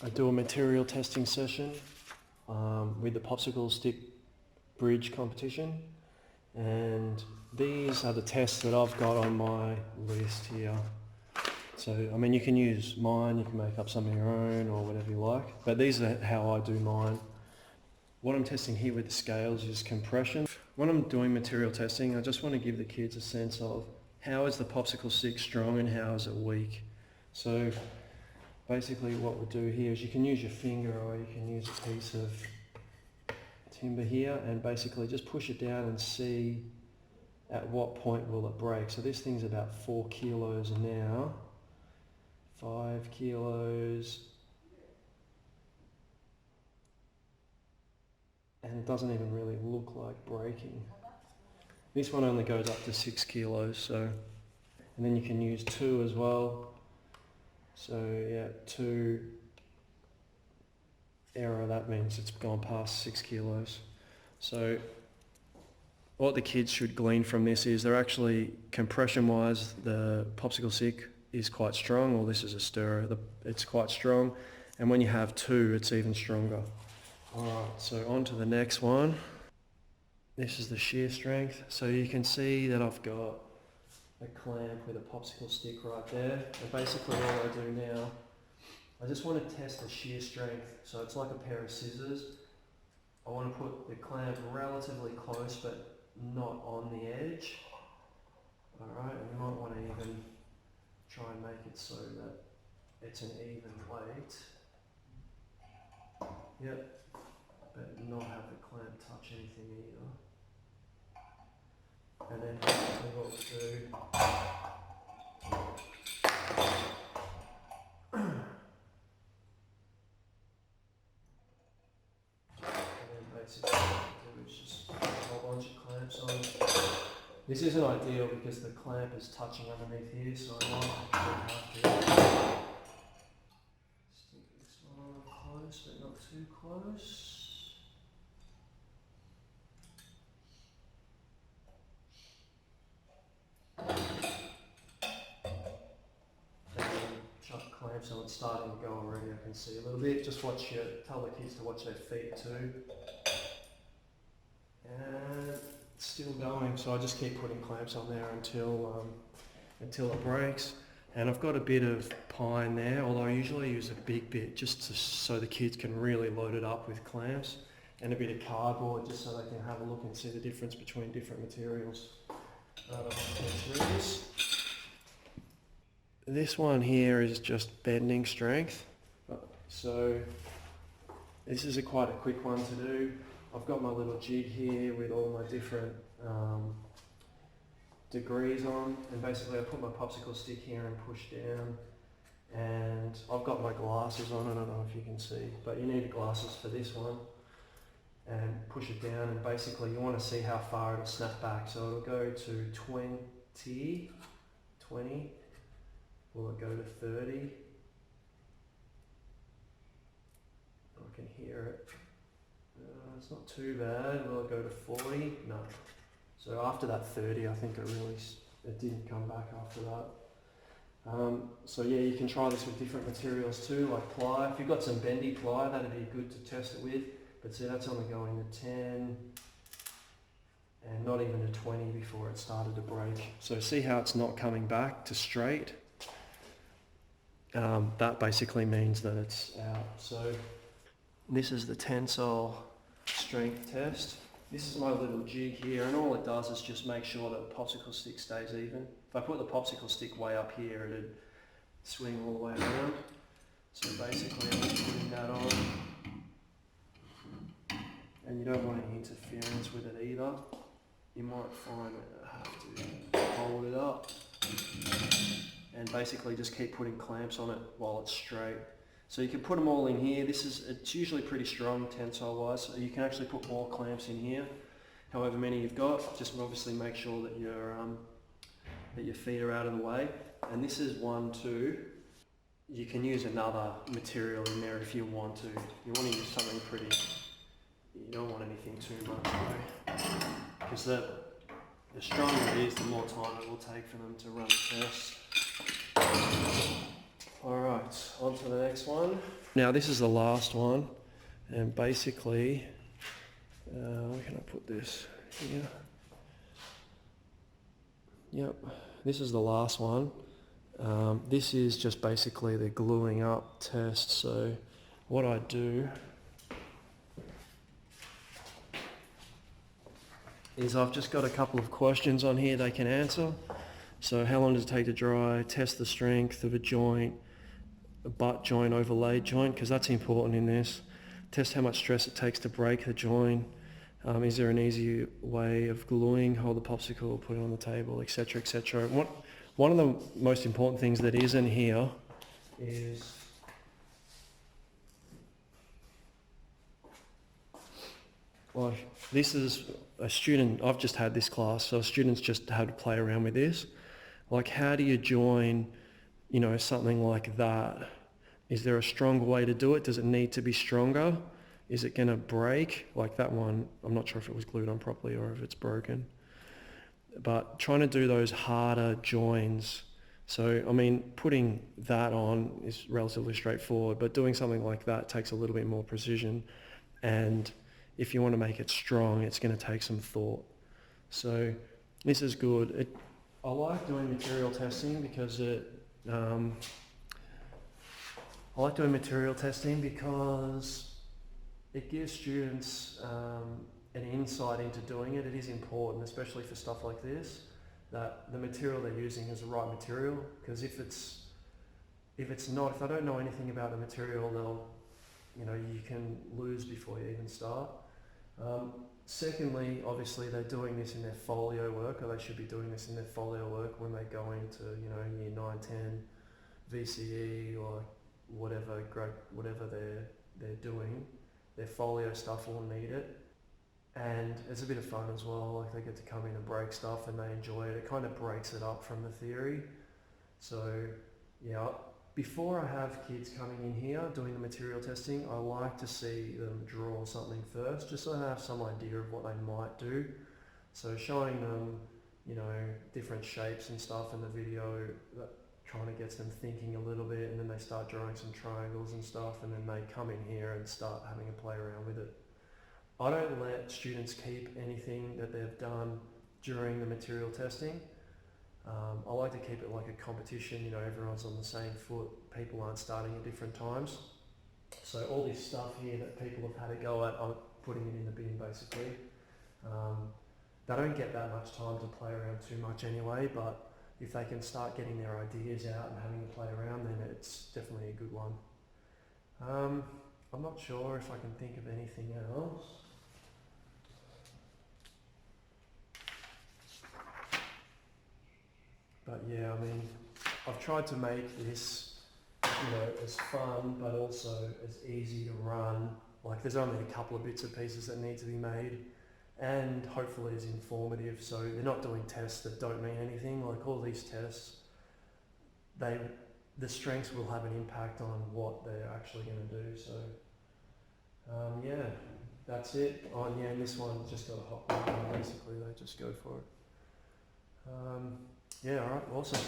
I do a material testing session with the Popsicle stick bridge competition, and these are the tests that I've got on my list here. So, I mean, you can use mine, you can make up some of your own or whatever you like, but these are how I do mine. What I'm testing here with the scales is compression. When I'm doing material testing, I just want to give the kids a sense of how is the Popsicle stick strong and how is it weak. So basically what we'll do here is you can use your finger or you can use a piece of timber here and basically just push it down and see at what point will it break. So this thing's about 4 kilos now, 5 kilos, and it doesn't even really look like breaking. This one only goes up to 6 kilos, so, and then you can use 2 as well. So yeah, 2 error, that means it's gone past 6 kilos. So what the kids should glean from this is they're actually, compression-wise, the Popsicle stick is quite strong, or this is a stirrer, it's quite strong, and when you have 2, it's even stronger. Alright, so on to the next one. This is the shear strength. So you can see that I've got a clamp with a Popsicle stick right there, and basically all I do now, I just want to test the shear strength. So it's like a pair of scissors. I want to put the clamp relatively close but not on the edge. Alright, and you might want to even try and make it so that it's an even weight. Yep, but not have the clamp touch anything either. And then basically what we'll do, is just put a whole bunch of clamps on. This isn't ideal because the clamp is touching underneath here, so I might actually have to stick this one close, but not too close. Clamps on, it's starting to go already, I can see a little bit. Just tell the kids to watch their feet too. And it's still going, so I just keep putting clamps on there until it breaks. And I've got a bit of pine there, although I usually use a big bit so the kids can really load it up with clamps, and a bit of cardboard just so they can have a look and see the difference between different materials. This one here is just bending strength. So this is quite a quick one to do. I've got my little jig here with all my different degrees on, and basically I put my Popsicle stick here and push down, and I've got my glasses on. I don't know if you can see, but you need glasses for this one, and push it down, and basically you want to see how far it'll snap back. So it'll go to 20. Will it go to 30? I can hear it. It's not too bad. Will it go to 40? No. So after that 30, I think it didn't come back after that. So yeah, you can try this with different materials too, like ply. If you've got some bendy ply, that'd be good to test it with. But see, that's only going to 10 and not even to 20 before it started to break. So see how it's not coming back to straight? That basically means that it's out. So this is the tensile strength test. This is my little jig here, and all it does is just make sure that the Popsicle stick stays even. If I put the Popsicle stick way up here, it'd swing all the way around. So basically I'm just putting that on, and you don't want any interference with it either. You might find that I have to hold it up and basically just keep putting clamps on it while it's straight. So you can put them all in here. It's usually pretty strong tensile wise, so you can actually put more clamps in here, however many you've got. Just obviously make sure that your feet are out of the way. And this is 1, 2. You can use another material in there if you want to. You want to use something pretty, you don't want anything too much though, because the stronger it is, the more time it will take for them to run the test. Alright, on to the next one. Now this is the last one, and basically, where can I put this? Here. Yep, this is the last one. This is just basically the gluing up test. So what I do is I've just got a couple of questions on here they can answer. So how long does it take to dry? Test the strength of a joint, a butt joint, overlaid joint, because that's important in this. Test how much stress it takes to break the joint. Is there an easy way of gluing? Hold the popsicle, put it on the table, etc., etc. One of the most important things that isn't here is this is a student, I've just had this class, so students just had to play around with this. Like, how do you join, something like that? Is there a stronger way to do it? Does it need to be stronger? Is it going to break? Like that one, I'm not sure if it was glued on properly or if it's broken. But trying to do those harder joins. So, putting that on is relatively straightforward, but doing something like that takes a little bit more precision. And if you want to make it strong, it's going to take some thought. So this is good. I like doing material testing because it gives students an insight into doing it. It is important, especially for stuff like this, that the material they're using is the right material. Because if they don't know anything about the material, you can lose before you even start. Secondly, obviously they're doing this in their folio work, or they should be doing this in their folio work when they go into, year 9, 10, VCE or whatever they're doing. Their folio stuff will need it. And it's a bit of fun as well, like they get to come in and break stuff and they enjoy it. It kind of breaks it up from the theory. So yeah, before I have kids coming in here doing the material testing, I like to see them draw something first, just so they have some idea of what they might do. So showing them, different shapes and stuff in the video, that kind of gets them thinking a little bit, and then they start drawing some triangles and stuff, and then they come in here and start having a play around with it. I don't let students keep anything that they've done during the material testing. I like to keep it like a competition, everyone's on the same foot, people aren't starting at different times. So all this stuff here that people have had a go at, I'm putting it in the bin basically. They don't get that much time to play around too much anyway, but if they can start getting their ideas out and having to play around, then it's definitely a good one. I'm not sure if I can think of anything else. But yeah, I've tried to make this, as fun, but also as easy to run. Like, there's only a couple of bits and pieces that need to be made, and hopefully as informative, so they're not doing tests that don't mean anything. Like all these tests, the strengths will have an impact on what they're actually going to do. So yeah, that's it. And this one's just got a hot button, basically they just go for it. Yeah, alright, awesome.